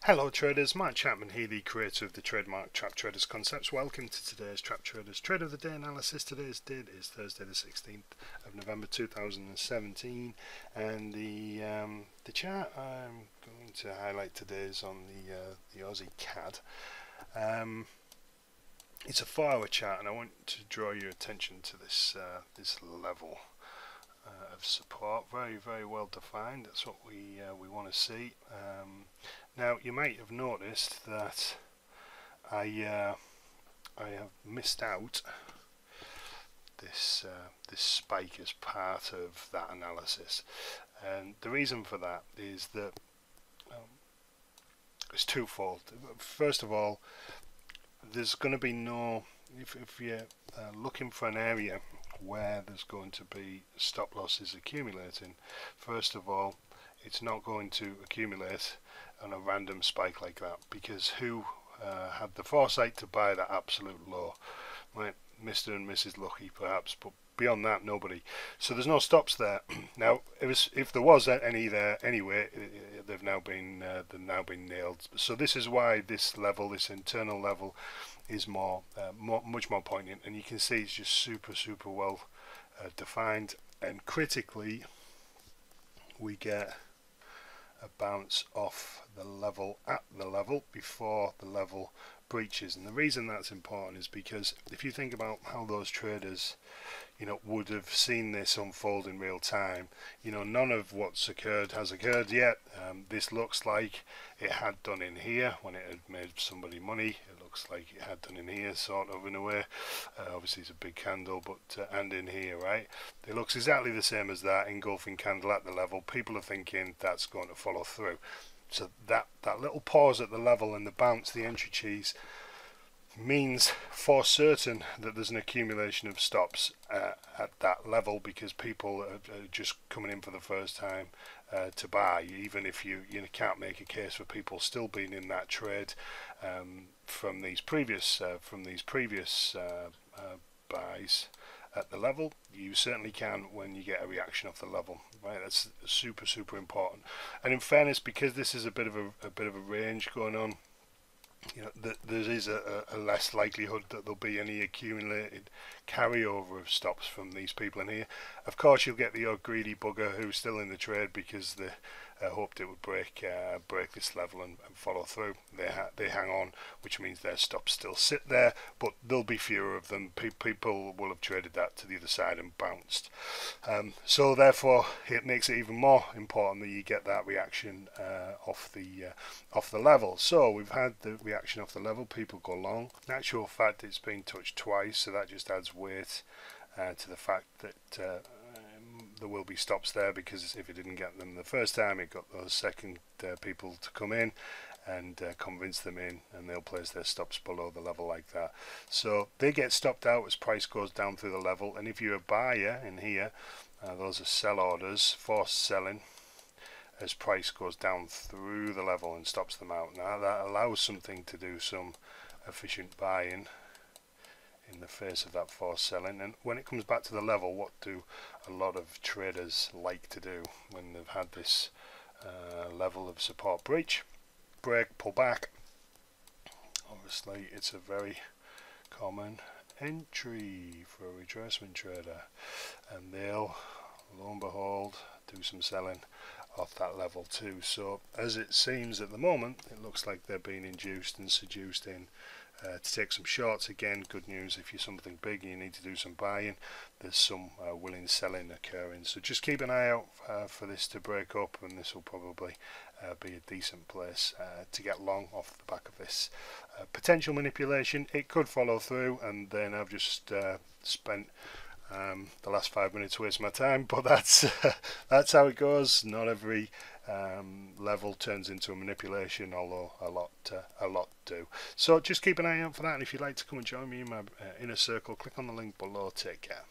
Hello traders, Mike Chapman here, the creator of the trademark Trap Traders concepts. Welcome to today's Trap Traders Trade of the Day analysis. Today's date is Thursday the 16th of November 2017, and the chart I'm going to highlight today is on the Aussie CAD. It's a 4-hour chart, and I want to draw your attention to this level of support. Very well defined. That's what we want to see. Now you might have noticed that I have missed out this spike as part of that analysis, and the reason for that is that it's twofold. First of all, there's going to be no, if you're looking for an area where there's going to be stop losses accumulating, first of all, it's not going to accumulate on a random spike like that, because who had the foresight to buy that absolute low? Right, Mr. and Mrs. Lucky perhaps, but beyond that nobody. So there's no stops there. Now if there was any there anyway, they've now been nailed. So this is why this level, this internal level, is much more poignant, and you can see it's just super well defined. And critically, we get a bounce off the level at the level before the level breaches. And the reason that's important is because if you think about how those traders, would have seen this unfold in real time, none of what's occurred has occurred yet. This looks like it had done in here when it had made somebody money. It looks like it had done in here, sort of, in a way. Obviously it's a big candle, but and in here, right? It looks exactly the same as that engulfing candle at the level. People are thinking that's going to follow through. So that little pause at the level and the bounce, the entry cheese, means for certain that there's an accumulation of stops at that level, because people are just coming in for the first time to buy, even if you can't make a case for people still being in that trade from these previous buys at the level. You certainly can when you get a reaction off the level, right? That's super important. And in fairness, because this is a bit of a range going on, there is a less likelihood that there'll be any accumulated carryover of stops from these people in here. Of course, you'll get the odd greedy bugger who's still in the trade because they hoped it would break this level and follow through. They hang on, which means their stops still sit there, but there'll be fewer of them. People will have traded that to the other side and bounced. So therefore, it makes it even more important that you get that reaction off the level. So we've had the reaction off the level. People go long. In actual fact, it's been touched twice, so that just adds weight to the fact that there will be stops there, because if it didn't get them the first time, it got those second people to come in and convince them in, and they'll place their stops below the level like that. So they get stopped out as price goes down through the level, and if you're a buyer in here, those are sell orders, forced selling as price goes down through the level and stops them out. Now that allows something to do some efficient buying in the face of that forced selling. And when it comes back to the level, what do a lot of traders like to do when they've had this level of support breach? Break, pull back. Obviously it's a very common entry for a retracement trader, and they'll, lo and behold, do some selling off that level too. So as it seems at the moment, it looks like they're being induced and seduced in to take some shorts. Again, good news, if you're something big and you need to do some buying, there's some willing selling occurring. So just keep an eye out for this to break up, and this will probably be a decent place to get long off the back of this potential manipulation. It could follow through, and then I've just spent the last 5 minutes wasting my time, but that's how it goes. Not every level turns into a manipulation, although a lot do. So just keep an eye out for that, and if you'd like to come and join me in my inner circle, click on the link below. Take care.